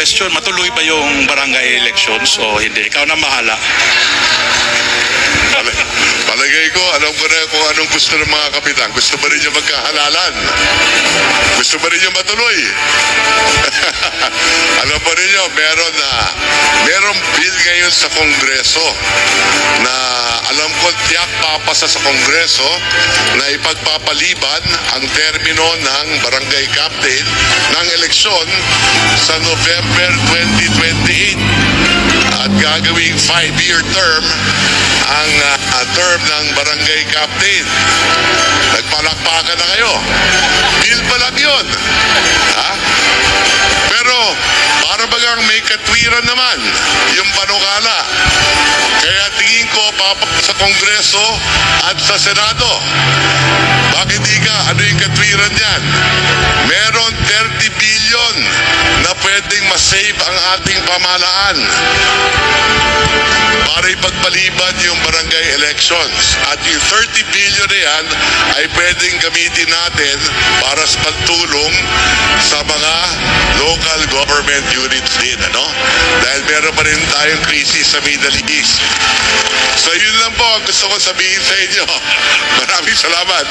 question, matuloy ba yung barangay elections o hindi? Ikaw na mahala. Palagay ko, alam ko na kung anong gusto ng mga kapitan. Gusto ba rin niya magkahalalan? Gusto ba rin niya matuloy? Alam pa rin niyo, merong bill ngayon sa Kongreso na alam ko tiyak papasa sa Kongreso na ipagpapaliban ang termino ng barangay captain ng eleksyon sa November 2028 at gagawing 5-year term ang term ng barangay captain. Nagpalakpakan na kayo. Bill pa lang yun. Ha? Pero para bagang may katwiran naman yung panukala. Kaya tingin ko papasok sa Kongreso at sa Senado. Bakit di ka? Ano yung katwiran yan? Meron 30 billion na pwedeng masave ang ating pamahalaan para ipagpaliban yung barangay elections. At yung 30 billion na yan ay pwedeng gamitin natin para sa pagtulong sa mga local government units din, ano? Dahil meron pa rin tayong krisis sa Middle East. So yun lang po ang gusto ko sabihin sa inyo. Maraming salamat.